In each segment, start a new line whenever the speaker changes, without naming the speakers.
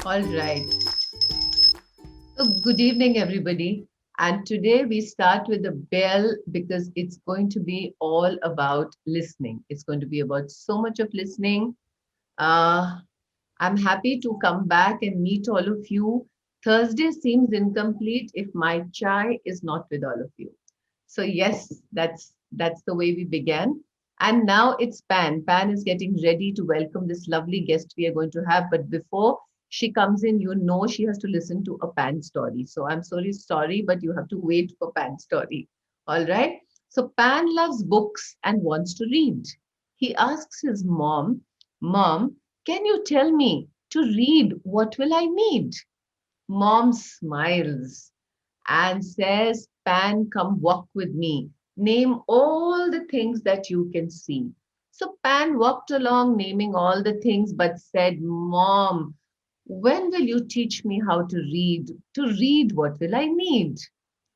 All right. So, good evening, everybody. And today we start with a bell because it's going to be all about listening. It's going to be about so much of listening. Uh, I'm happy to come back and meet all of you. Thursday seems incomplete if my chai is not with all of you. So yes, that's the way we began. And now it's Pan. Pan is getting ready to welcome this lovely guest we are going to have. But before she comes in, you know she has to listen to a Pan story. So I'm sorry, but you have to wait for Pan story. All right. So Pan loves books and wants to read. He asks his Mom, can you tell me to read what will I need? Mom smiles and says, Pan, come walk with me. Name all the things that you can see. So Pan walked along, naming all the things, but said, Mom, when will you teach me how to read? To read, what will I need?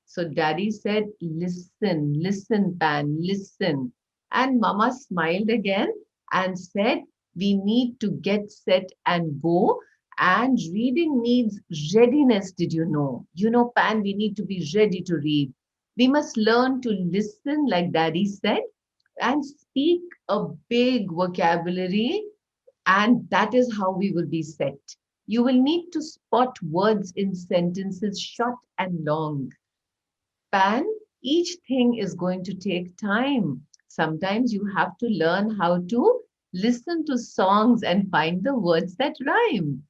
So Daddy said, listen, Pan, listen. And Mama smiled again and said, we need to get set and go. And reading needs readiness, did you know? You know, Pan, we need to be ready to read. We must learn to listen, like Daddy said, and speak a big vocabulary, and that is how we will be set. You will need to spot words in sentences short and long. Pan, each thing is going to take time. Sometimes you have to learn how to listen to songs and find the words that rhyme.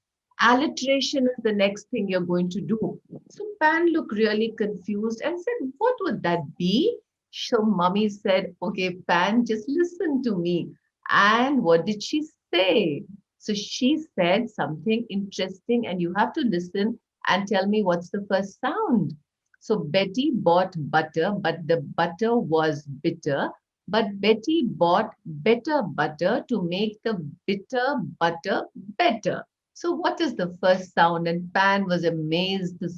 Alliteration is the next thing you're going to do. So Pan looked really confused and said, what would that be? So Mummy said, okay, Pan, just listen to me. And what did she say? So she said something interesting, and you have to listen and tell me what's the first sound. So Betty bought butter, but the butter was bitter. But Betty bought better butter to make the bitter butter better. So, what is the first sound? And Pan was amazed to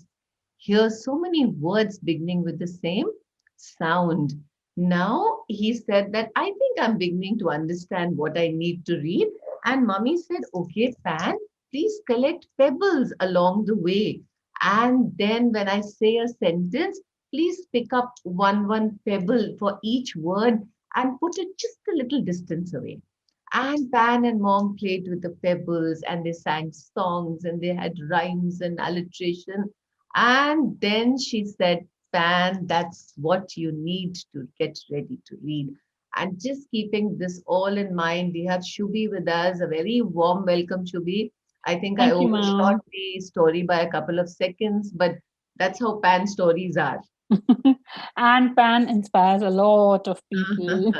hear so many words beginning with the same sound. Now he said that I think I'm beginning to understand what I need to read. And Mummy said, okay, Pan, please collect pebbles along the way. And then when I say a sentence, please pick up one pebble for each word and put it just a little distance away. And Pan and Mom played with the pebbles and they sang songs and they had rhymes and alliteration. And then she said, Pan, that's what you need to get ready to read. And just keeping this all in mind, we have Shubi with us. A very warm welcome, Shubi. I think I
Thank you,
overshot
ma'am.
the story by a couple of seconds, but that's how Pan stories are.
And Pan inspires a lot of people.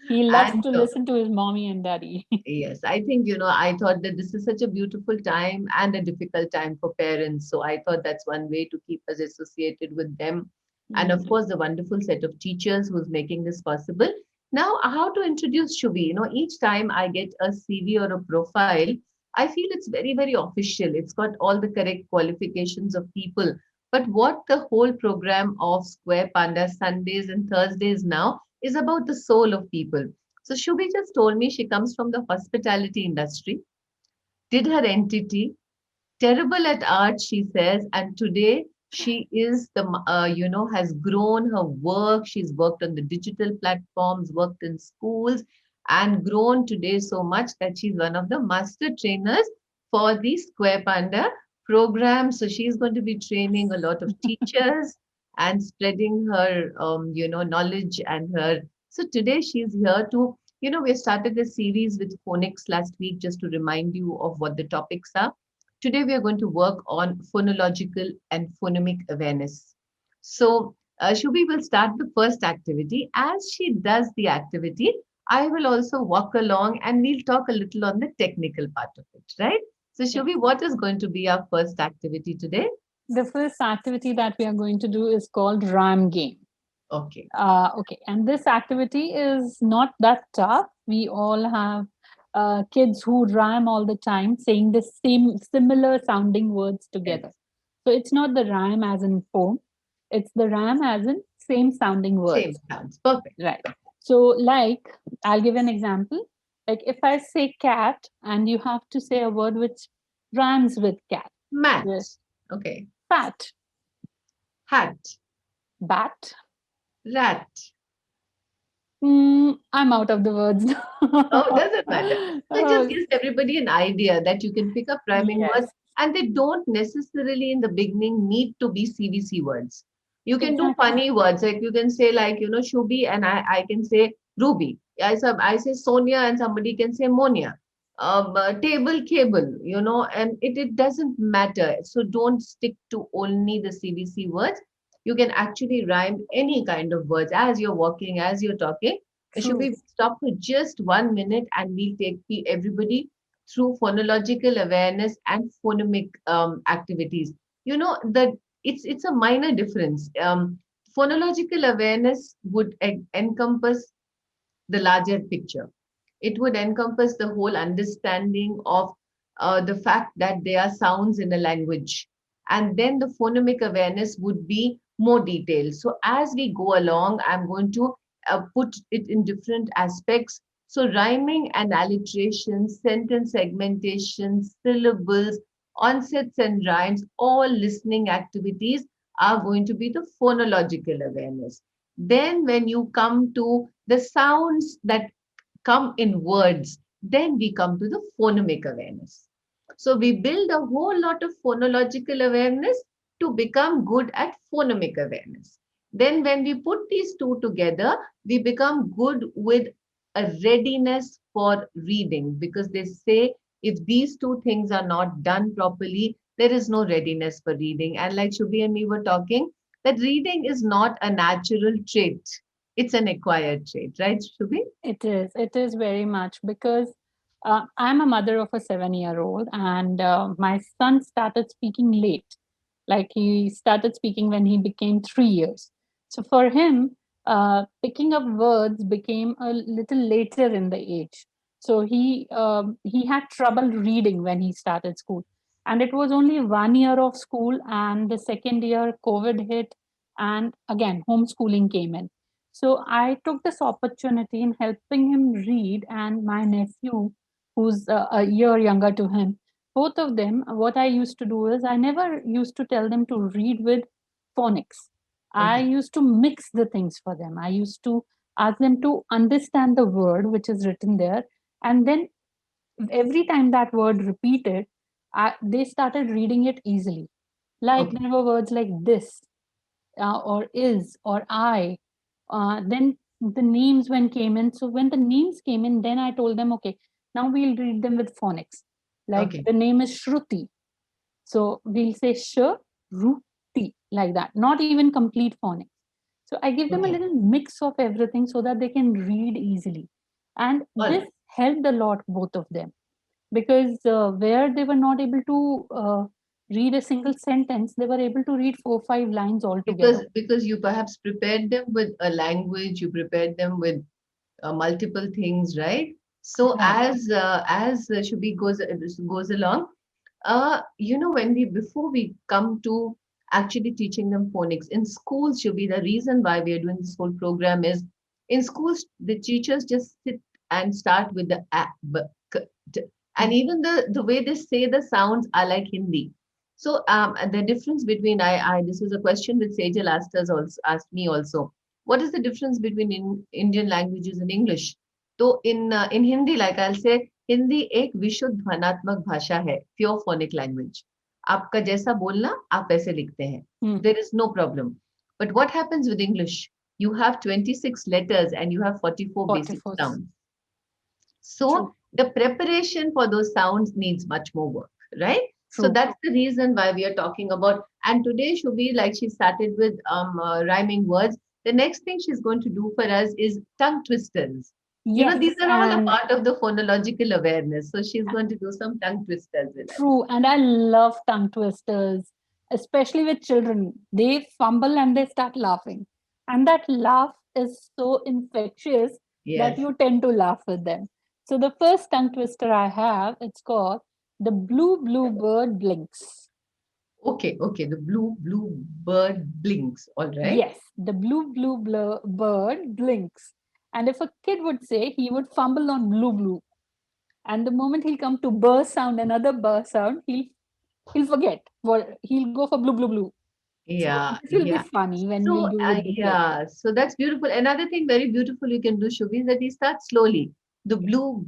He loves
And
to listen to his mommy and daddy.
yes, I think, I thought that this is such a beautiful time and a difficult time for parents. So I thought that's one way to keep us associated with them. And of
Mm.
course, the wonderful set of teachers who's making this possible. Now, how to introduce Shubi? Each time I get a CV or a profile, I feel it's very, very official. It's got all the correct qualifications of people. But what the whole program of Square Panda Sundays and Thursdays now is about the soul of people. So Shubhi just told me she comes from the hospitality industry, did her entity, terrible at art, she says, and today she is has grown her work. She's worked on the digital platforms, worked in schools, and grown today so much that she's one of the master trainers for the Square Panda program. So she's going to be training a lot of teachers and spreading her, knowledge and her. So today she's here to, we started a series with phonics last week just to remind you of what the topics are. Today, we are going to work on phonological and phonemic awareness. So, Shubhi will start the first activity. As she does the activity, I will also walk along and we'll talk a little on the technical part of it, right? So,
Yeah.
Shubhi, what is going to be our first activity today?
The first activity that we are going to do is called Rhyme Game.
Okay.
Okay, and this activity is not that tough. We all have kids who rhyme all the time, saying the same similar sounding words together.
Yes.
So it's not the rhyme as in poem, it's the rhyme as in same sounding
Same
words.
sounds. Perfect.
Right. So, like, I'll give an example. Like, if I say cat and you have to say a word which rhymes with cat.
Mat.
Yes.
Okay.
Fat,
Hat.
bat.
Rat.
I'm out of the words.
Oh, doesn't matter. So it just
Oh,
gives everybody an idea that you can pick up rhyming words,
yes,
and they don't necessarily in the beginning need to be CVC words. You can do
exactly.
funny words, like you can say, like, Shubi, and I can say Ruby. I say Sonia, and somebody can say Monia. Table, cable, and it doesn't matter. So don't stick to only the CVC words. You can actually rhyme any kind of words as you're walking, as you're talking. Should
True.
we stop for just 1 minute and we'll take everybody through phonological awareness and phonemic activities? You know that it's a minor difference. Phonological awareness would encompass the larger picture. It would encompass the whole understanding of the fact that there are sounds in a language. And then the phonemic awareness would be more detailed. So as we go along, I'm going to put it in different aspects. So rhyming and alliteration, sentence segmentation, syllables, onsets and rhymes, all listening activities are going to be the phonological awareness. Then when you come to the sounds that come in words, then we come to the phonemic awareness. So we build a whole lot of phonological awareness to become good at phonemic awareness. Then when we put these two together, we become good with a readiness for reading, because they say if these two things are not done properly, there is no readiness for reading. And like Shubhi and me were talking, that reading is not a natural trait. It's an acquired trait, right, Shubhi?
It is. It is very much because I'm a mother of a 7-year-old, and my son started speaking late. Like he started speaking when he became 3 years. So for him, picking up words became a little later in the age. So he had trouble reading when he started school, and it was only 1 year of school, and the second year COVID hit, and again homeschooling came in. So I took this opportunity in helping him read, and my nephew, who's a year younger to him, both of them, what I used to do is I never used to tell them to read with phonics. I
Okay.
used to mix the things for them. I used to ask them to understand the word which is written there, and then every time that word repeated, they started reading it easily. Like
Okay.
there were words like this, or is, or I. Then the names when came in. So when the names came in, then I told them, okay, now we'll read them with phonics. Like
Okay.
the name is Shruti. So we'll say sh, ru, ti, like that. Not even complete phonics. So I give them a
Okay.
little mix of everything so that they can read easily. And
All
this
right.
helped a lot, both of them, because where they were not able to read a single sentence, they were able to read 4 5 lines altogether.
Because you perhaps prepared them with a language, you prepared them with multiple things, right? So
Right.
as Shubhi goes along, when we before we come to actually teaching them phonics in schools, Shubhi, the reason why we are doing this whole program is in schools the teachers just sit and start with the a, b, k, d, and even the way they say the sounds are like Hindi. So the difference between I this was a question which Sejal asked me also. What is the difference between Indian languages and English? तो in Hindi, like I'll say, Hindi एक विशुद्ध ध्वन्यात्मक भाषा है, pure phonic language. आपका जैसा बोलना आप वैसे लिखते हैं.
Hmm.
There is no problem. But what happens with English? You have 26 letters and you have 44 basic
44.
sounds. So
True.
the preparation for those sounds needs much more work, right? So
True.
that's the reason why we are talking about. And today, Shubhi, like she started with rhyming words, the next thing she's going to do for us is tongue twisters. These
Yes,
are all a
and
part of the phonological awareness. So she's going to do some tongue twisters with us.
true. And I love tongue twisters, especially with children. They fumble and they start laughing. And that laugh is so infectious that
Yes.
you tend to laugh with them. So the first tongue twister I have, it's called the blue bird blinks.
Okay. Okay. The blue bird blinks. All right.
Yes, the bird blinks. And if a kid would say, he would fumble on blue. And the moment he'll come to burr sound, another burr sound, he'll forget. He'll go for blue blue blue. So
Yeah,
this will be
yeah.
funny when we'll
So,
do with the kids.
yeah, so that's beautiful. Another thing very beautiful you can do, Shubhi, is that he starts slowly. The blue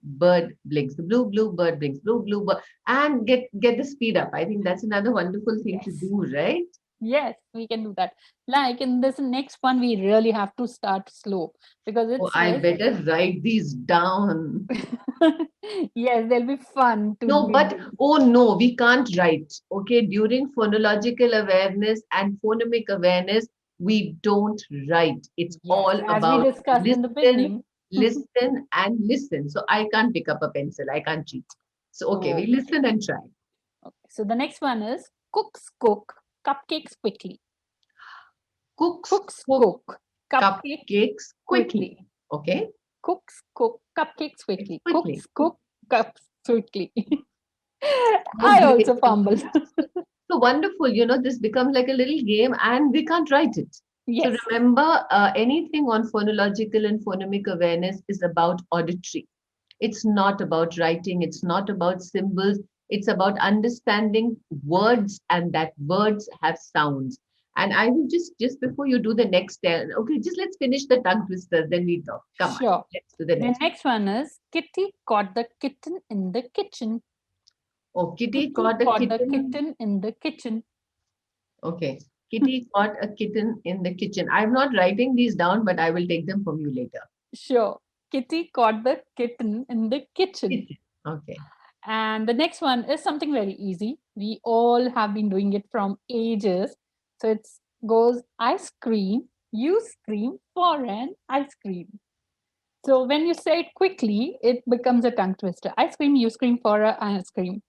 bird blinks, the blue bird blinks, blue bird, and get the speed up. I think that's another wonderful thing to
Yes.
do, right?
Yes, we can do that. Like in this next one, we really have to start slow because it
Oh, I
says,
better write these down.
yes, they'll be fun to
No,
read
but
them.
oh no, we can't write. Okay, during phonological awareness and phonemic awareness, we don't write. It's
Yes,
all
as we
about
discussed in the
listen,
beginning.
listen, and listen. So I can't pick up a pencil. I can't cheat. So okay, we
Okay.
listen and try.
Okay. So the next one is cooks cook cupcakes quickly.
Cooks
Cooks
cook
cook cupcakes
cupcakes quickly.
quickly.
Okay,
Cooks cook cupcakes quickly.
quickly.
Cooks cook cups quickly.
Oh,
I
great.
also fumbled.
So wonderful. This becomes like a little game and we can't write it. So
Yes.
remember, anything on phonological and phonemic awareness is about auditory. It's not about writing. It's not about symbols. It's about understanding words and that words have sounds. And I will just before you do the next, okay, just let's finish the tongue twisters, then we talk. Come on,
Sure.
let's do the
The
next.
next one is Kitty caught the kitten in the kitchen.
Oh, Kitty
Kitty
caught a
caught the
kitten.
kitten in the kitchen.
Okay. Kitty caught a kitten in the kitchen. I'm not writing these down, but I will take them from you later.
Sure. Kitty caught the kitten in the kitchen.
Kitchen. Okay.
And the next one is something very easy. We all have been doing it from ages. So it goes ice cream, you scream for an ice cream. So when you say it quickly, it becomes a tongue twister. Ice cream, you scream for an ice cream.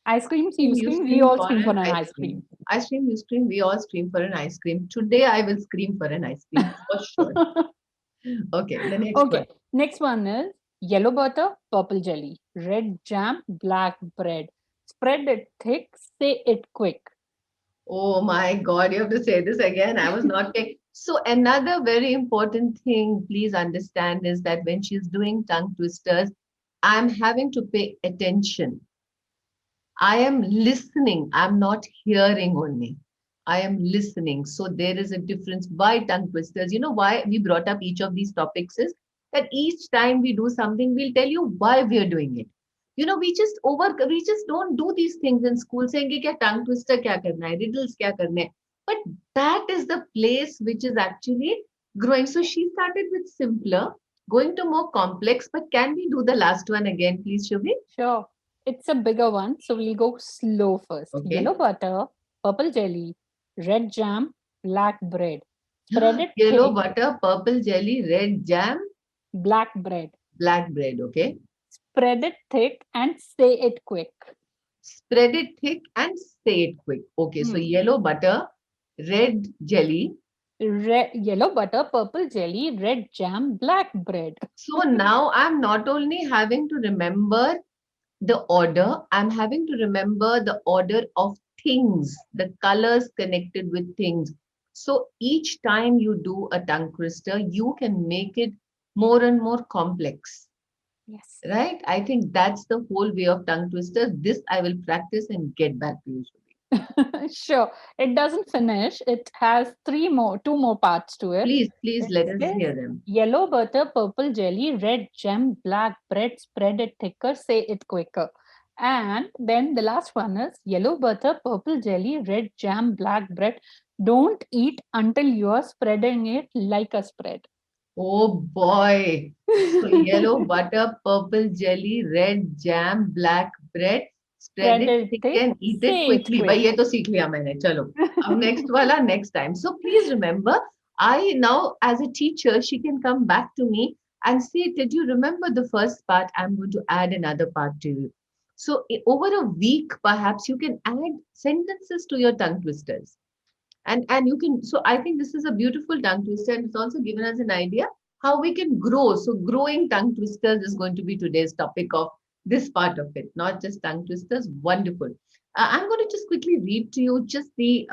Ice creams, you
You
scream, we
scream
all
for
scream for
an
an
ice
ice
cream.
cream.
Ice cream, you scream, we all scream for an ice cream. Today I will scream for an ice cream for sure. Okay, the next one.
Okay, next one is yellow butter, purple jelly, red jam, black bread. Spread it thick, say it quick.
Oh my God, you have to say this again. I was not paying. So another very important thing, please understand, is that when she's doing tongue twisters, I'm having to pay attention. I am listening. I'm not hearing only. I am listening. So there is a difference. Why tongue twisters? You know why we brought up each of these topics is that each time we do something, we'll tell you why we are doing it. We just don't do these things in school saying कि क्या tongue twister क्या करना है, riddles क्या करने हैं. But that is the place which is actually growing. So she started with simpler, going to more complex. But can we do the last one again, please, Shubhi?
Sure. It's a bigger one, so we'll go slow first.
Okay.
Yellow butter, purple jelly, red jam, black bread. Spread it
Yellow
thick,
butter, purple jelly, red jam,
black bread.
black bread. Okay.
Spread it thick and say it quick.
Spread it thick and say it quick. Okay. So
Hmm.
yellow butter, red jelly.
Yellow butter, purple jelly, red jam, black bread.
So now I'm not only having to remember the order, I'm having to remember the order of things, the colors connected with things. So each time you do a tongue twister, you can make it more and more complex.
Yes.
Right? I think that's the whole way of tongue twisters. This I will practice and get back to you, Shubhi.
Sure. It doesn't finish. It has two more parts to it.
Please
It
let us
says
hear them.
yellow butter, purple jelly, red jam, black bread, spread it thicker, say it quicker. And then the last one is yellow butter, purple jelly, red jam, black bread. Don't eat until you are spreading it like a spread.
Oh boy. So yellow butter, purple jelly, red jam, black bread. Spread
Spread
it
it
thick
thick,
and eat it
say it
quickly. भाई
quick.
ये तो सीख लिया मैंने. चलो. अब next वाला next time. So please remember, I now as a teacher, she can come back to me and say, did you remember the first part? I'm going to add another part to you. So over a week, perhaps you can add sentences to your tongue twisters. And you can, so I think this is a beautiful tongue twister, and it's also given us an idea how we can grow. So growing tongue twisters is going to be today's topic of this part of it, not just tongue twisters. Wonderful. I'm going to just quickly read to you just the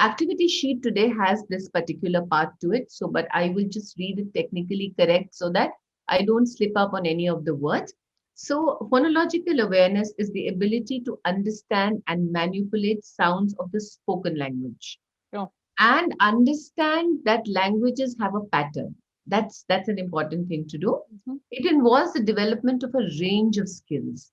activity sheet today has this particular part to it. So, but I will just read it technically correct so that I don't slip up on any of the words. So, phonological awareness is the ability to understand and manipulate sounds of the spoken language
Sure.
and understand that languages have a pattern. That's an important thing to do.
Mhm.
It involves the development of a range of skills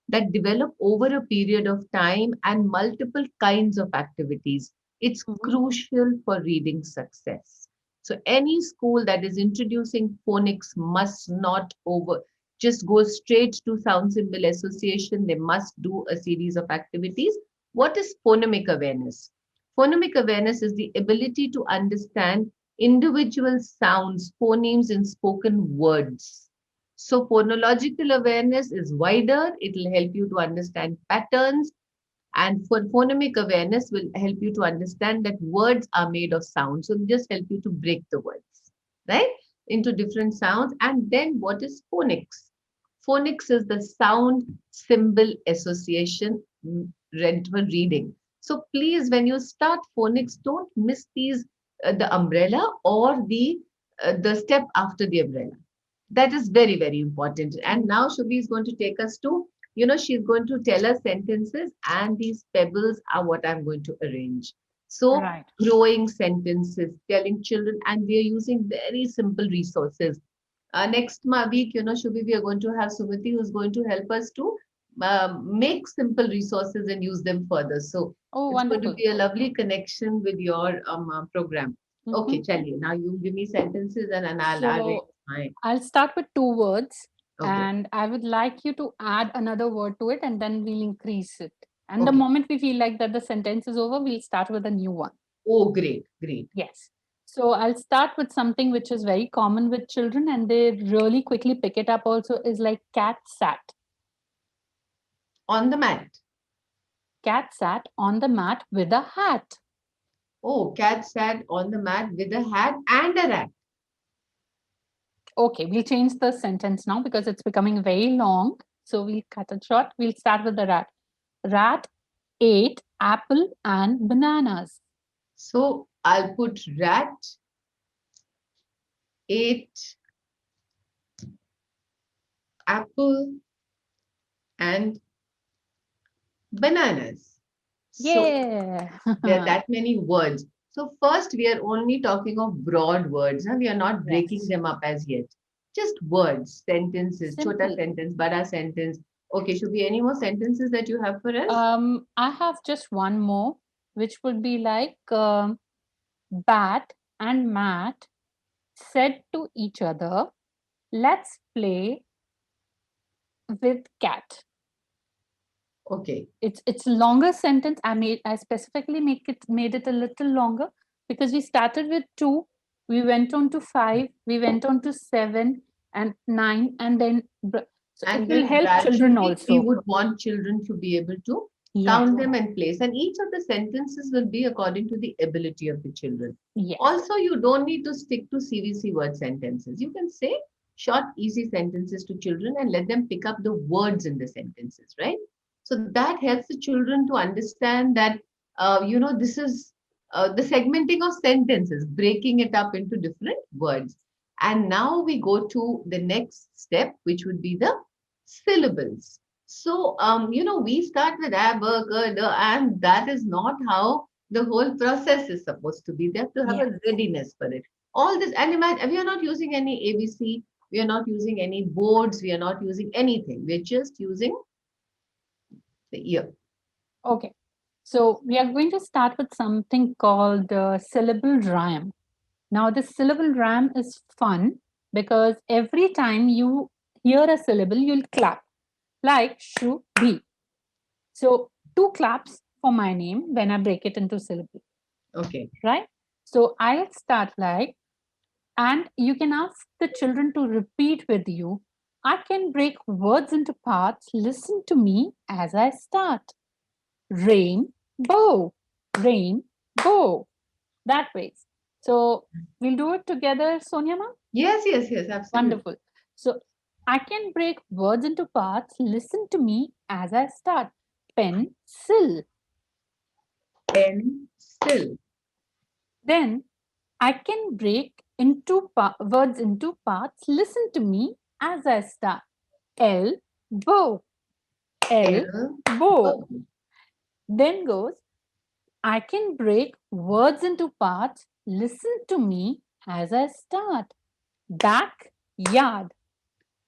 that develop over a period of time and multiple kinds of activities. It's
Mhm.
crucial for reading success. So any school that is introducing phonics must not over just go straight to sound symbol association. They must do a series of activities. What is phonemic awareness? Phonemic awareness is the ability to understand individual sounds, phonemes in spoken words. So, phonological awareness is wider. It will help you to understand patterns. And for phonemic awareness will help you to understand that words are made of sound. So, it just help you to break the words, right, into different sounds. And then what is phonics? Phonics is the sound symbol association read for reading. So please, when you start phonics, don't miss these the umbrella or the step after the umbrella. That is very, very important. And now Shubhi is going to take us to, she's going to tell us sentences, and these pebbles are what I'm going to arrange. So,
Right.
growing sentences, telling children, and we are using very simple resources. Next week, Shubhi, we are going to have Sumiti who's going to help us to make simple resources and use them further. So,
Oh,
it's going to
wonderful.
be a lovely connection with your program. Okay,
Mhm.
Chaliye. Now you give me sentences and I'll arrange
So
my.
I'll start with two words,
Okay.
and I would like you to add another word to it, and then we'll increase it. And the
Okay.
moment we feel like that the sentence is over, we'll start with a new one.
Oh, great, great.
Yes. So I'll start with something which is very common with children, and they really quickly pick it up also, is like cat sat.
On the mat.
Cat sat on the mat with a hat.
Oh, cat sat on the mat with a hat and a rat.
Okay, we'll change the sentence now because it's becoming very long. So we'll cut it short. We'll start with the rat. Rat ate apple and bananas.
So I'll put rat, ate apple, and bananas. So
Yeah.
there are that many words. So first, we are only talking of broad words. Huh? We are not breaking
Yes.
them up as yet. Just words, sentences, chota
Simple.
sentence, bada sentence. Okay, should be any more sentences that you have for us?
I have just one more, which would be like Bat and Matt said to each other, "Let's play with cat."
Okay.
It's a longer sentence. I specifically made it a little longer because we started with two, we went on to five, we went on to seven and nine, and then so it
And
will
then
help children
gradually, we
also.
would want children to be able to
Yes,
count them and place. And each of the sentences will be according to the ability of the children.
yes,
Also, you don't need to stick to CVC word sentences. You can say short, easy sentences to children and let them pick up the words in the sentences, right? So that helps the children to understand that, this is the segmenting of sentences, breaking it up into different words. And now we go to the next step, which would be the syllables. So, we start with a, b, k, d, and that is not how the whole process is supposed to be. They have to have
yes.
a readiness for it. All this, and imagine, we are not using any ABC, we are not using any boards, we are not using anything. We're just using the ear.
Okay. So we are going to start with something called syllable rhyme. Now, this syllable rhyme is fun because every time you hear a syllable, you'll clap like shu bhi. So two claps for my name when I break it into syllable,
Okay.
right? So I'll start like, and you can ask the children to repeat with you. I can break words into parts. Listen to me as I start. Rain, bow, rain, bow. That way. So we'll do it together, Sonia ma'am.
Yes, yes, yes, absolutely.
Wonderful. So I can break words into parts. Listen to me as I start. Pencil.
Pencil.
Then I can break words into parts. Listen to me as I start. Elbow, elbow.
Elbow.
Then goes, I can break words into parts. Listen to me as I start. Backyard.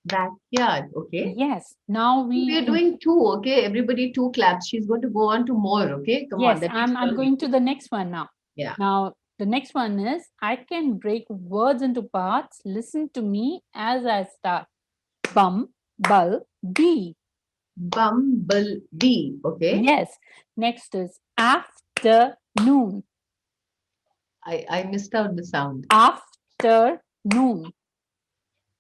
Backyard. Okay.
Yes. Now
We are
we
doing two. Okay. Everybody two claps. She's going to go on to more. Okay. Come on.
yes,
The next
I'm
one.
going to the next one now.
Yeah.
Now the next one is I can break words into parts. Listen to me as I start. Bum, bull, bee.
Bumblebee. Okay.
Yes. Next is afternoon.
I missed out the sound.
Afternoon.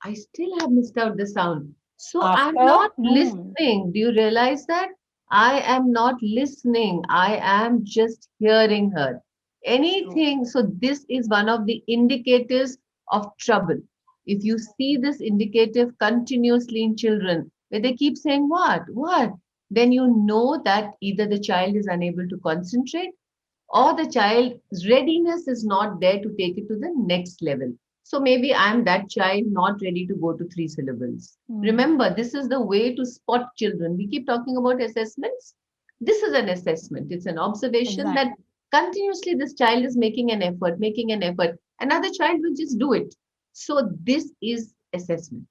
I still have missed out the sound. So I'm not
Afternoon.
listening. Do you realize that? I am not listening. I am just hearing her.
True.
Anything. So this is one of the indicators of trouble. If you see this indicative continuously in children, where they keep saying, what? Then you know that either the child is unable to concentrate or the child's readiness is not there to take it to the next level. So maybe I'm that child not ready to go to three syllables.
Hmm.
Remember, this is the way to spot children. We keep talking about assessments. This is an assessment, it's an observation that
Exactly.
continuously this child is making an effort, making an effort. Another child will just do it. So this is assessment.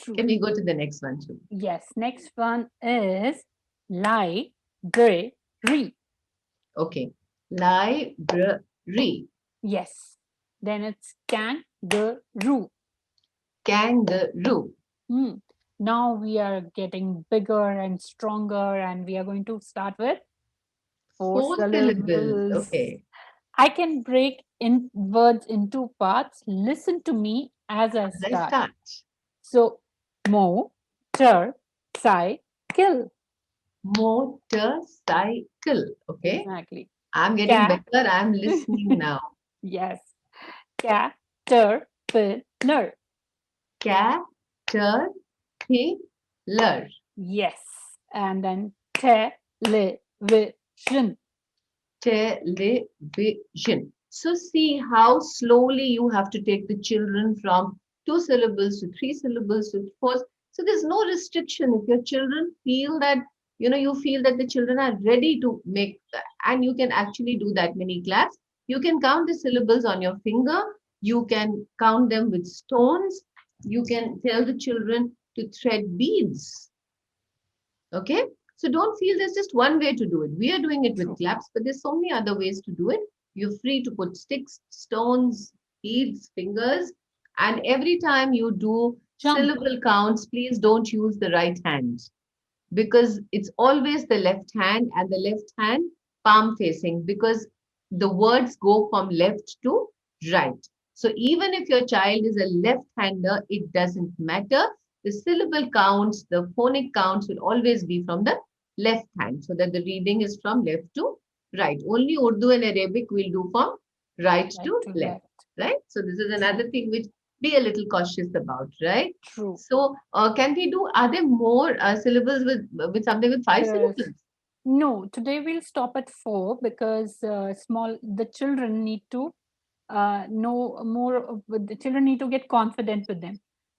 Can
True.
we go to the next one too?
Yes. Next one is library.
Okay. Library.
Yes. Then it's kangaroo.
Kangaroo.
Hmm. Now we are getting bigger and stronger, and we are going to start with four
Four syllables.
syllables.
Okay.
I can break in words into parts. Listen to me as I
As I
start.
start.
So, motorcycle.
Motorcycle. Okay.
Exactly.
I'm getting
Cat.
better. I'm listening now.
Yes. Caterpillar.
Caterpillar.
Yes. And then television.
Television. So see how slowly you have to take the children from two syllables to three syllables to four. So there's no restriction. If your children feel that, you feel that the children are ready to make, and you can actually do that many claps. You can count the syllables on your finger. You can count them with stones. You can tell the children to thread beads. Okay. So don't feel there's just one way to do it. We are doing it with
True.
claps, but there's so many other ways to do it. You're free to put sticks, stones, beads, fingers. And every time you do
Jump.
syllable counts, please don't use the right hand because it's always the left hand and the left hand palm facing because the words go from left to right. So even if your child is a left hander, it doesn't matter. The syllable counts, the phonic counts will always be from the left hand so that the reading is from left to right. Only Urdu and Arabic will do from right
Right
to
to
left,
left.
right? So this is
True.
another thing which be a little cautious about, right?
True.
So, can we do? Are there more syllables with something with five
There's
syllables?
no. Today we'll stop at four because the children need to know more. The children need to get confident with them.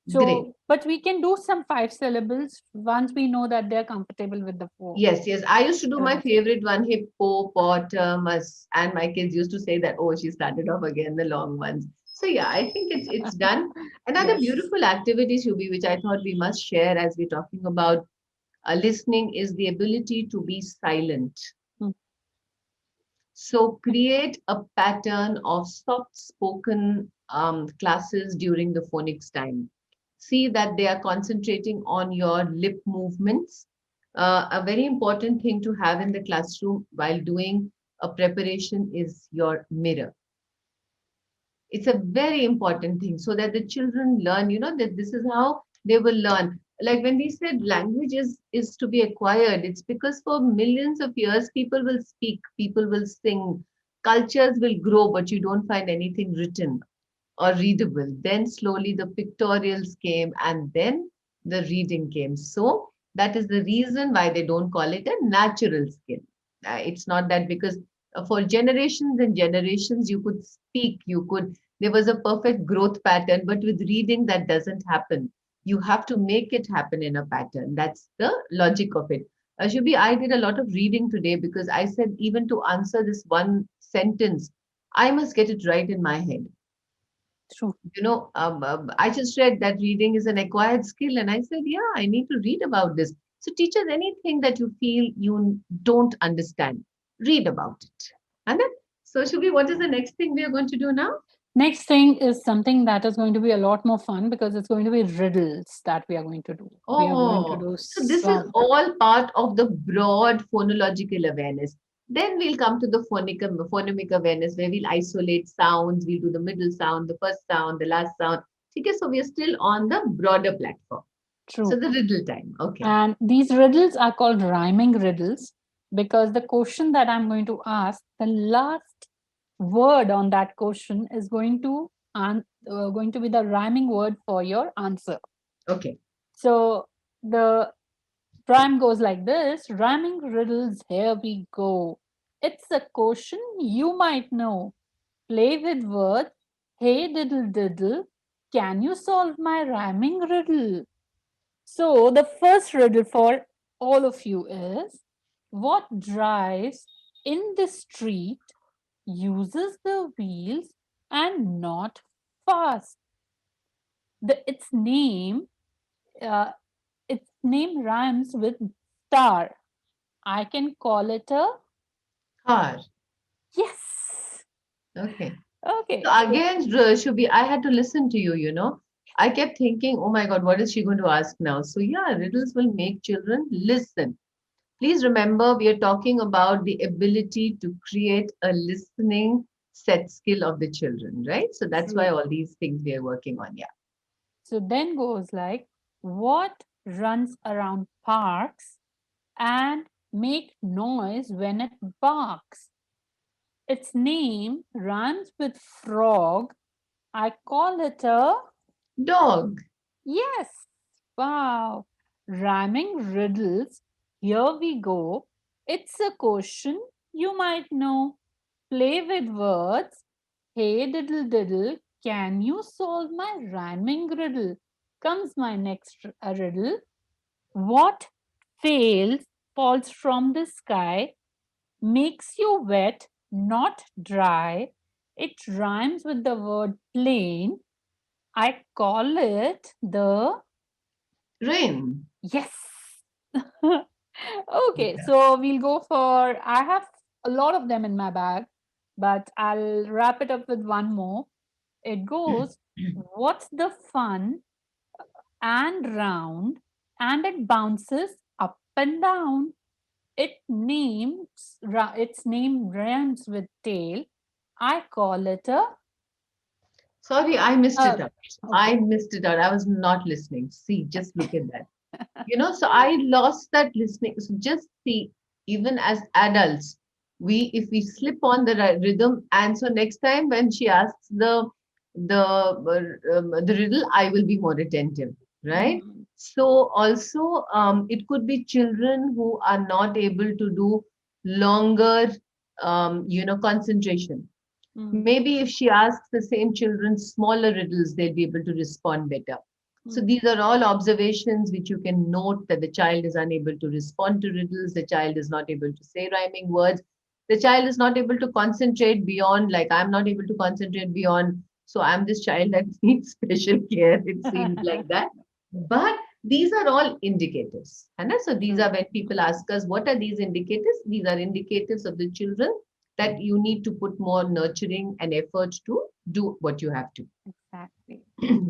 Great.
So, but we can do some five syllables once we know that they're comfortable with the four
Yes, yes. I used to do my
syllables.
favorite one, hippopotamus, and my kids used to say that, oh, she started off again the long ones. So yeah, I think it's done. Another
Yes.
beautiful activity, Shubhi, which I thought we must share as we're talking about listening, is the ability to be silent.
Mm.
So create a pattern of soft spoken classes during the phonics time. See that they are concentrating on your lip movements. A very important thing to have in the classroom while doing a preparation is your mirror. It's a very important thing so that the children learn, that this is how they will learn. Like when we said language is to be acquired, it's because for millions of years people will speak, people will sing, cultures will grow, but you don't find anything written or readable. Then slowly the pictorials came and then the reading came. So that is the reason why they don't call it a natural skill. It's not that because for generations and generations you could speak, you could there was a perfect growth pattern, but with reading, that doesn't happen. You have to make it happen in a pattern. That's the logic of it. Shubhi, I did a lot of reading today because I said, even to answer this one sentence, I must get it right in my head.
True.
I just read that reading is an acquired skill, and I said, yeah, I need to read about this. So, teachers, anything that you feel you don't understand, read about it. And then, so, Shubhi, what is the next thing we are going to do now?
Next thing is something that is going to be a lot more fun because it's going to be riddles that we are going to do. We are going to
Oh,
do
so this is
some.
all part of the broad phonological awareness. Then we'll come to the phonemic awareness where we'll isolate sounds, we'll do the middle sound, the first sound, the last sound. Okay, so we are still on the broader platform. So
True.
the riddle time. Okay.
And these riddles are called rhyming riddles because the question that I'm going to ask, the last word on that question is going to be the rhyming word for your answer.
Okay.
So the rhyme goes like this: rhyming riddles, here we go. It's a question you might know. Play with words. Hey diddle diddle, can you solve my rhyming riddle? So, the first riddle for all of you is: what drives in the street, uses the wheels, and not fast? Its uh, its name rhymes with star. I can call it a
Car.
yes.
Okay. So
Okay, so
again, Shubhi, I had to listen to you. I kept thinking, oh my God, what is she going to ask now? So yeah, riddles will make children listen. Please remember, we are talking about the ability to create a listening set skill of the children, right? So that's why
true.
all these things we are working on. Yeah.
So then goes like, what runs around parks and make noise when it barks? Its name rhymes with frog. I call it a
Dog.
yes. Wow. Rhyming riddles. Here we go. It's a question you might know. Play with words. Hey diddle diddle, can you solve my rhyming riddle? Comes my next riddle. What fails falls from the sky, makes you wet, not dry. It rhymes with the word plain. I call it the
Rain.
yes. Okay, so we'll go for I have a lot of them in my bag, but I'll wrap it up with one more. It goes, what's the fun and round and it bounces up and down? Its name rhymes with tail. I call it a
Sorry, I missed it
uh,
out. I
okay.
missed it out. I was not listening. See, just look at that. So I lost that listening. So just see, even as adults, if we slip on the rhythm, and so next time when she asks the riddle, I will be more attentive, right?
Mm,
So also, it could be children who are not able to do longer, concentration.
mm,
Maybe if she asks the same children smaller riddles, they'll be able to respond better. So
mm,
these are all observations which you can note, that the child is unable to respond to riddles, the child is not able to say rhyming words, the child is not able to concentrate beyond, like I'm not able to concentrate beyond, so I'm this child that needs special care, it seems like that. But these are all indicators. And so these
true.
are when people ask us, what are these indicators? These are indicators of the children that you need to put more nurturing and effort to do what you have to.
Exactly.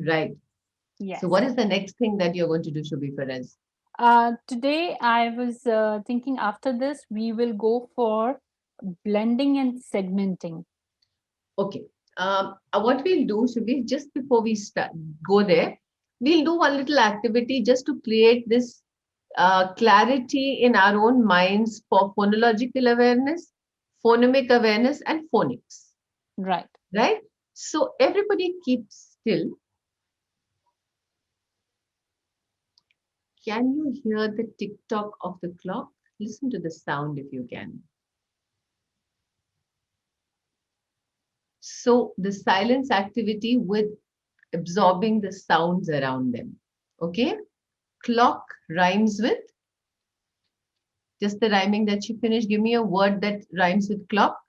Right. So,
Yes.
what is the next thing that you're going to do, Shubhi Perez?
Today I was thinking after this we will go for blending and segmenting.
Okay. What we'll do, Shubhi, just before we start, go there, we'll do one little activity just to create this clarity in our own minds for phonological awareness, phonemic awareness, and phonics.
Right.
Right. So, everybody keep still. Can you hear the tick tock of the clock? Listen to the sound if you can. So the silence activity with absorbing the sounds around them. Okay. Clock rhymes with just the rhyming that you finished. Give me a word that rhymes with clock.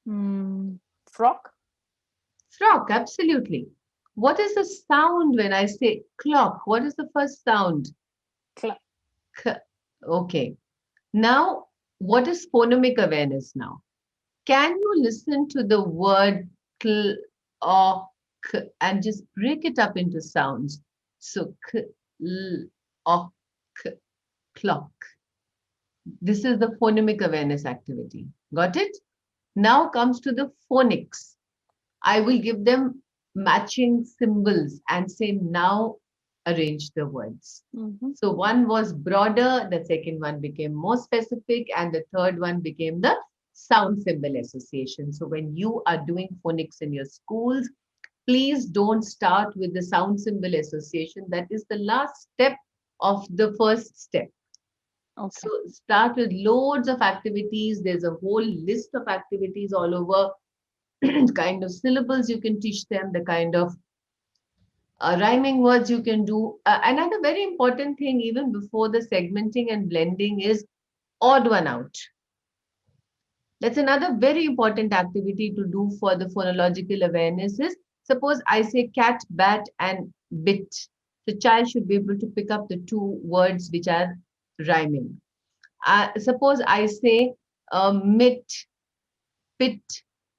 Mm, Frock.
Frog, absolutely. What is the sound when I say clock? What is the first sound?
Cl-
K. Okay. Now, what is phonemic awareness now? Can you listen to the word cl or k and just break it up into sounds? So k, l, or k, clock. This is the phonemic awareness activity. Got it? Now comes to the phonics. I will give them matching symbols and say, now arrange the words.
mhm.
So one was broader, the second one became more specific, and the third one became the sound symbol association. So when you are doing phonics in your schools, please don't start with the sound symbol association. That is the last step of the first step.
Okay.
So start with loads of activities. There's a whole list of activities all over, kind of syllables you can teach them, the kind of rhyming words you can do. Another very important thing, even before the segmenting and blending, is odd one out. That's another very important activity to do for the phonological awareness is, suppose I say cat, bat, and bit. The child should be able to pick up the two words which are rhyming. Suppose I say mit, pit,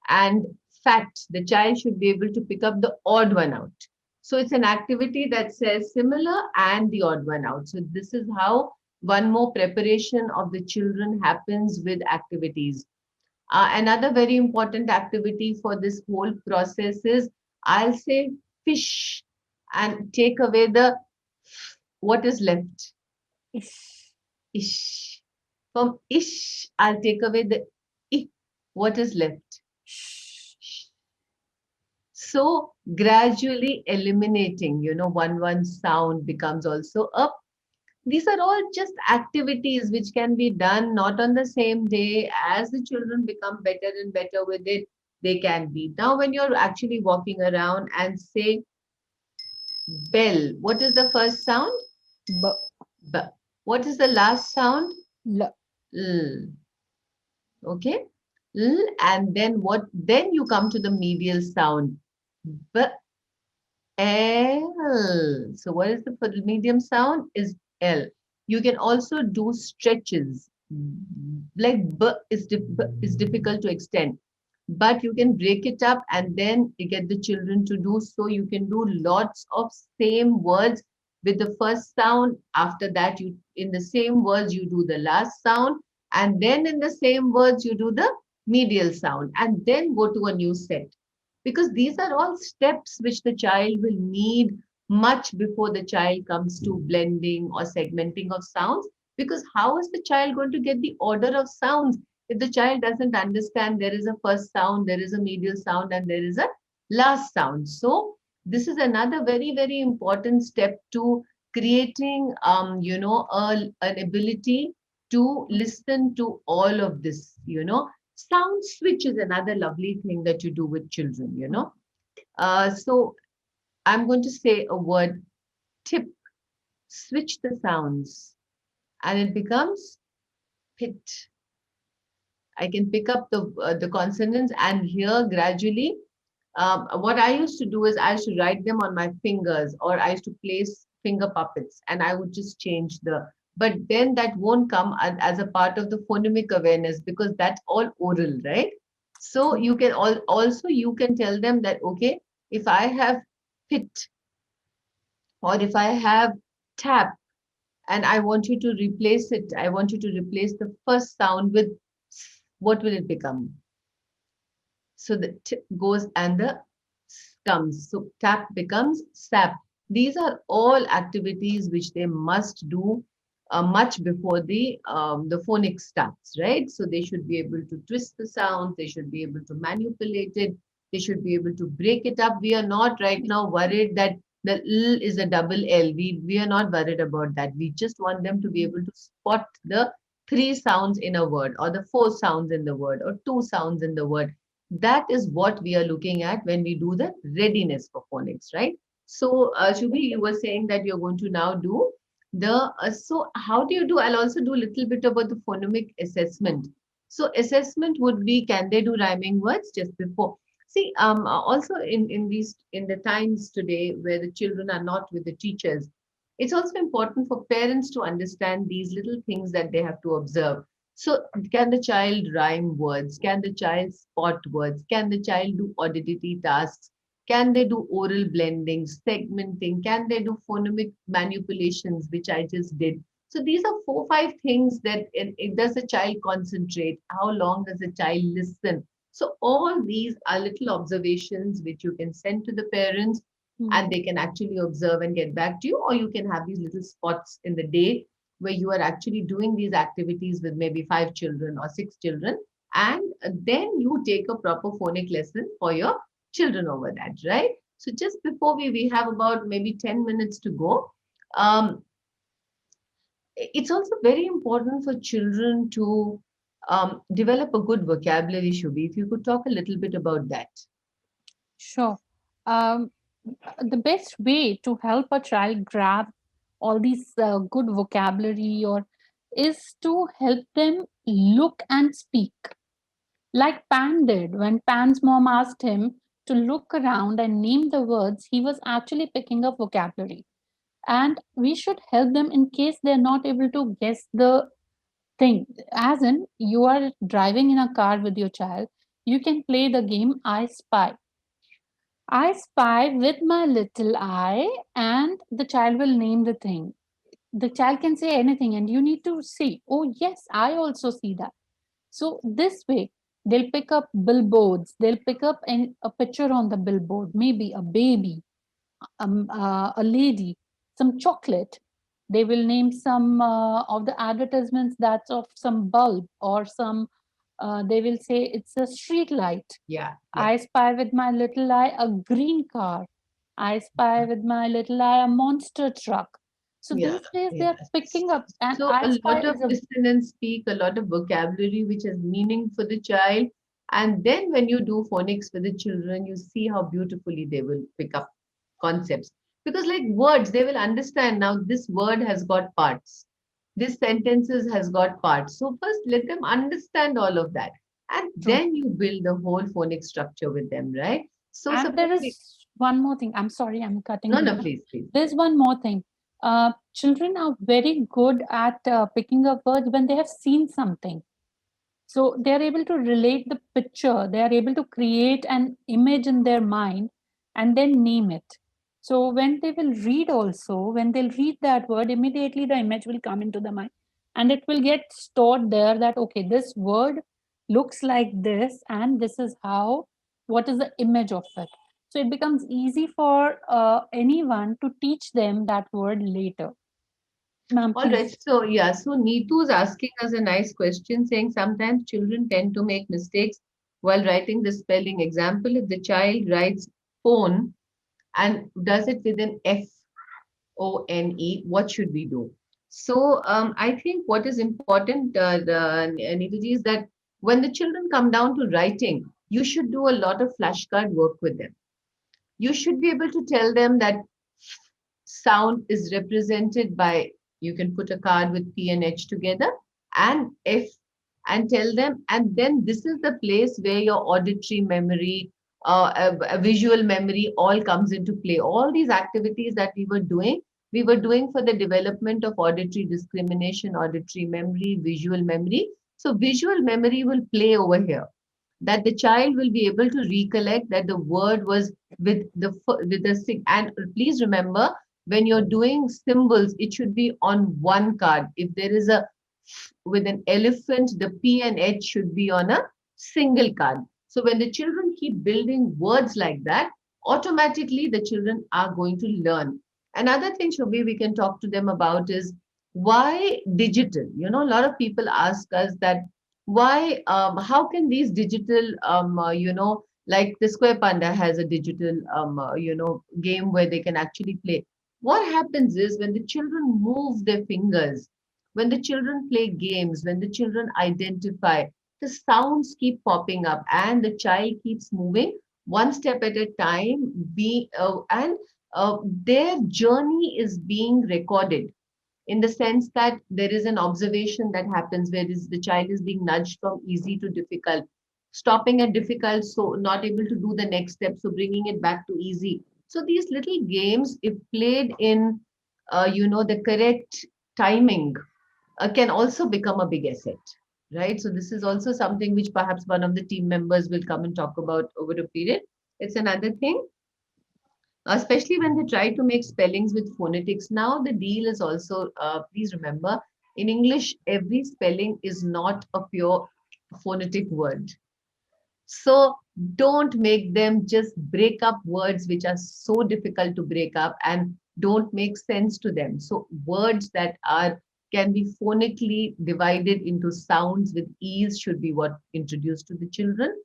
and fat. The child should be able to pick up the odd one out. So it's an activity that says similar and the odd one out. So this is how one more preparation of the children happens with activities. Another very important activity for this whole process is, I'll say fish and take away the what is left.
Ish.
Ish. From ish, I'll take away the I. What is left?
Shh.
So gradually eliminating, one sound becomes also a. These are all just activities which can be done not on the same day. As the children become better and better with it, they can be. Now, when you're actually walking around and say bell, what is the first sound?
B.
B. What is the last sound?
L.
L. Okay. L. And then what? Then you come to the medial sound. B. L. So what is the medium sound? Is L. You can also do stretches. Like B is difficult to extend, but you can break it up and then you get the children to do so. You can do lots of same words with the first sound. After that, you in the same words you do the last sound, and then in the same words you do the medial sound, and then go to a new set, because these are all steps which the child will need much before the child comes to blending or segmenting of sounds. Because how is the child going to get the order of sounds if the child doesn't understand there is a first sound, there is a medial sound, and there is a last sound? So this is another very, very important step to creating, an ability to listen to all of this. Sound switch is another lovely thing that you do with children. So I'm going to say a word, tip, switch the sounds, and it becomes pit. I can pick up the consonants and hear gradually. What I used to do is I used to write them on my fingers, or I used to place finger puppets, and I would just change the. But then that won't come as a part of the phonemic awareness, because that's all oral, right? So
True.
you can also you can tell them that, okay, if I have pit, or if I have tap, and I want you to replace it, I want you to replace the first sound with what will it become? So the t goes and the comes. So tap becomes sap. These are all activities which they must do much before the phonics starts, right? So they should be able to twist the sounds. They should be able to manipulate it. They should be able to break it up. We are not right now worried that the L is a double L. We are not worried about that. We just want them to be able to spot the three sounds in a word, or the four sounds in the word, or two sounds in the word. That is what we are looking at when we do the readiness for phonics, right? So, Shubhi, you were saying that you're going to now do so how do you do? I'll also do a little bit about the phonemic assessment. So, assessment would be, can they do rhyming words just before? See, also in the times today where the children are not with the teachers, it's also important for parents to understand these little things that they have to observe. So, can the child rhyme words? Can the child spot words? Can the child do oddity tasks? Can they do oral blending, segmenting? Can they do phonemic manipulations, which I just did? So these are four, five things that does a child concentrate? How long does a child listen? So all these are little observations which you can send to the parents,
Mm.
and they can actually observe and get back to you, or you can have these little spots in the day where you are actually doing these activities with maybe five children or six children, and then you take a proper phonic lesson for your children over that, right? So just before we have about maybe 10 minutes to go. Um, it's also very important for children to develop a good vocabulary, Shubhi. If you could talk a little bit about that.
Sure. Um, the best way to help a child grab all these good vocabulary or is to help them look and speak like Pan did. When Pan's mom asked him to look around and name the words, he was actually picking up vocabulary. And we should help them in case they're not able to guess the thing. As in, you are driving in a car with your child, you can play the game I Spy. I spy with my little eye, and the child will name the thing. The child can say anything, and you need to see, oh, yes, I also see that. So, this way, they'll pick up billboards, they'll pick up a picture on the billboard, maybe a baby, a lady, some chocolate. They will name some of the advertisements that's of some bulb or some, they will say it's a street light.
Yeah, yeah.
I spy with my little eye a green car. I spy with my little eye a monster truck. So
Yeah,
these days
yeah.
they're picking up, and
So
I
a
spy
lot of
is a
listen and speak, a lot of vocabulary which has meaning for the child. And then when you do phonics for the children, you see how beautifully they will pick up concepts. Because like words, they will understand now this word has got parts. This sentences has got parts. So first let them understand all of that. And
true.
then you build the whole phonic structure with them, right? So
And
suppose
there
we,
is one more thing. I'm sorry, I'm
no,
cutting
no,
here.
please, please.
There's one more thing. Children are very good at picking up words when they have seen something. So they are able to relate the picture, they are able to create an image in their mind and then name it. So when they will read also, when they'll read that word, immediately the image will come into the mind and it will get stored there that, okay, this word looks like this and this is how, what is the image of it. So it becomes easy for anyone to teach them that word later. Ma'am,
All right.
please.
So, yeah. So, Neetu is asking us a nice question saying sometimes children tend to make mistakes while writing the spelling. Example, if the child writes phone and does it with an FONE, what should we do? So, I think what is important, Neetu ji, is that when the children come down to writing, you should do a lot of flashcard work with them. You should be able to tell them that sound is represented by, you can put a card with P and H together and F, and tell them, and then this is the place where your auditory memory, a visual memory all comes into play. All these activities that we were doing for the development of auditory discrimination, auditory memory, visual memory. So visual memory will play over here, that the child will be able to recollect that the word was with the and please remember, when you're doing symbols, it should be on one card. If there is a with an elephant, the P and H should be on a single card. So when the children keep building words like that, automatically the children are going to learn. Another thing, Shubhi, we can talk to them about is why digital. You know, a lot of people ask us that why, how can these digital, like the Square Panda has a digital, game where they can actually play. What happens is when the children move their fingers, when the children play games, when the children identify, the sounds keep popping up and the child keeps moving one step at a time, and their journey is being recorded in the sense that there is an observation that happens where the child is being nudged from easy to difficult, stopping at difficult, so not able to do the next step, so bringing it back to easy. So these little games, if played in, the correct timing, can also become a big asset, right? So this is also something which perhaps one of the team members will come and talk about over a period. It's another thing, especially when they try to make spellings with phonetics. Now, the deal is also, please remember, in English, every spelling is not a pure phonetic word. So don't make them just break up words which are so difficult to break up and don't make sense to them. So words that are can be phonetically divided into sounds with ease should be what introduced to the children.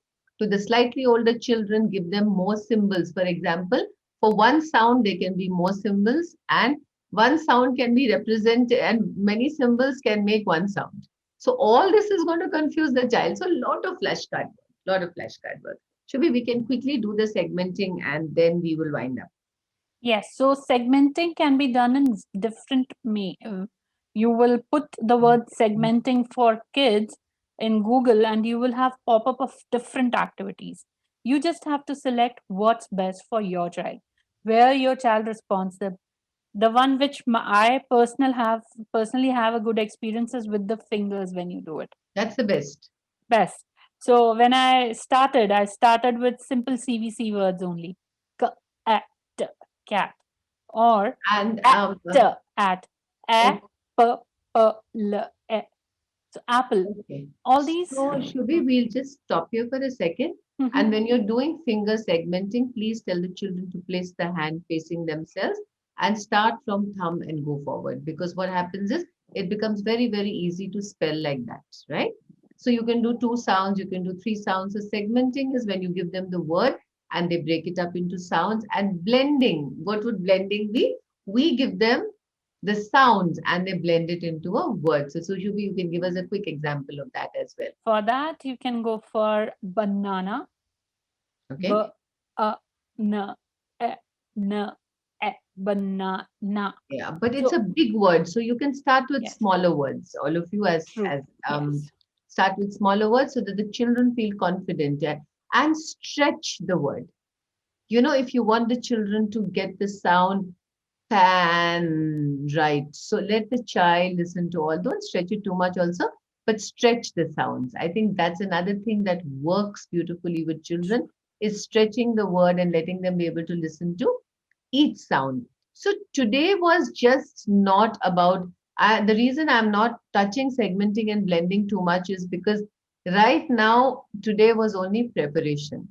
To the slightly older children, give them more symbols. For example, for one sound, there can be more symbols, and one sound can be represented, and many symbols can make one sound. So all this is going to confuse the child. So a lot of flashcard work. Shubhi, we can quickly do the segmenting and then we will wind up.
Yes, so segmenting can be done in different you will put the word segmenting for kids in Google and you will have pop-up of different activities. You just have to select what's best for your child, where your child responds. The one which personally have a good experiences with the fingers when you do it.
That's the best.
Best. So when I started with simple CVC words only. K, at, cat, or
And
at, a, p, p, l, e. So apple.
okay.
All these.
So, Shubhi, we'll just stop here for a second. And when you're doing finger segmenting, please tell the children to place the hand facing themselves and start from thumb and go forward. Because what happens is it becomes very, very easy to spell like that, right? So you can do two sounds, you can do three sounds. So segmenting is when you give them the word and they break it up into sounds. And blending, what would blending be? We give them the sounds and they blend it into a word. So, Shubhi, you can give us a quick example of that as well.
For that, you can go for banana. B,
Okay.
a, n, e, n, e, banana.
Yeah, but it's
So
a big word. So you can start with
yes,
smaller words. All of you
true.
as
Yes.
start with smaller words so that the children feel confident, yeah, and stretch the word. If you want the children to get the sound pan right. So let the child listen to all. Don't stretch it too much also, but stretch the sounds. I think that's another thing that works beautifully with children is stretching the word and letting them be able to listen to each sound. So today was just not about, the reason I'm not touching segmenting and blending too much is because right now, today was only preparation.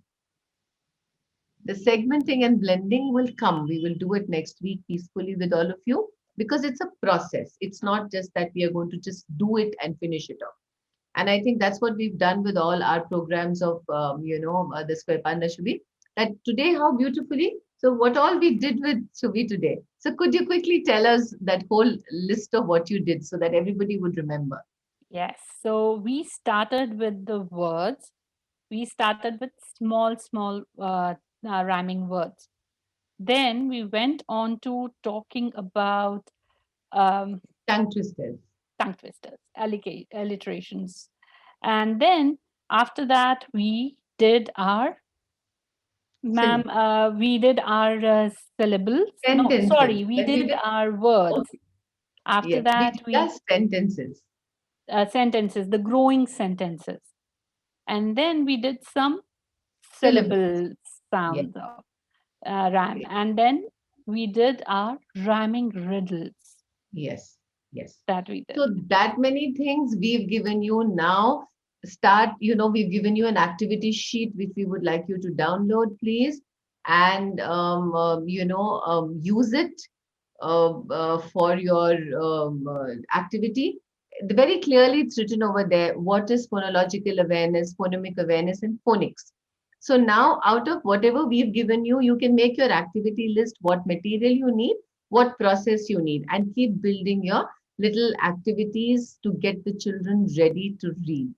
The segmenting and blending will come. We will do it next week peacefully with all of you because it's a process. It's not just that we are going to just do it and finish it off. And I think that's what we've done with all our programs of, the Square Panda Shubi. That today, how beautifully. So, what all we did with Shubi today. So, could you quickly tell us that whole list of what you did so that everybody would remember?
Yes. So we started with the words. We started with small rhyming words. Then we went on to talking about um,
Tongue twisters.
tongue twisters, alliterations. And then after that, we did our, ma'am,
Syllable.
we did our syllables. No,
Sentences.
sorry, we
Then we
did
did,
our words.
okay,
After
yes, we
that, we
discussed sentences.
sentences, the growing sentences. And then we did some
Syllables.
syllable
Yes.
sounds of rhyme.
Okay.
And then we did our rhyming riddles
Yes. Yes.
that we did.
So that many things we've given you now. We've given you an activity sheet which we would like you to download, please, and use it for your activity. Very clearly, it's written over there. What is phonological awareness, phonemic awareness, and phonics? So now, out of whatever we've given you, you can make your activity list, what material you need, what process you need, and keep building your little activities to get the children ready to read.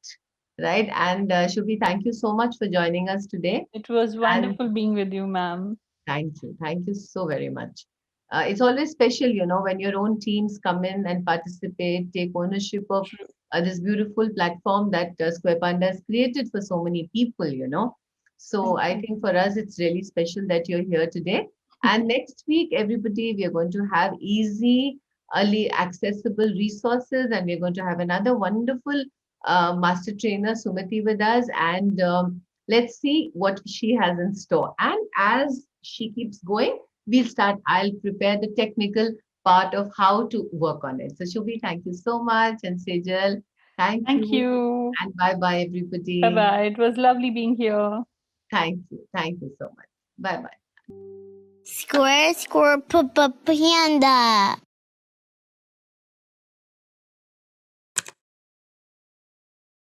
Right. And Shubhi, thank you so much for joining us today.
It was
And
wonderful being with you, ma'am.
thank you. Thank you so very much. It's always special, when your own teams come in and participate, take ownership of
True.
this beautiful platform that Square Panda has created for so many people. So
Thank
I
you.
think for us, it's really special that you're here today. And next week, everybody, we are going to have easy, early accessible resources, and we're going to have another wonderful master trainer, Sumati, with us. And let's see what she has in store. And as she keeps going, I'll prepare the technical part of how to work on it. So, Shubhi, thank you so much. And Sejal, thank
Thank
you.
you.
And bye bye,
Bye
everybody.
bye. It was lovely being here.
Thank you. Thank you so much. Bye bye.
Square, square, panda.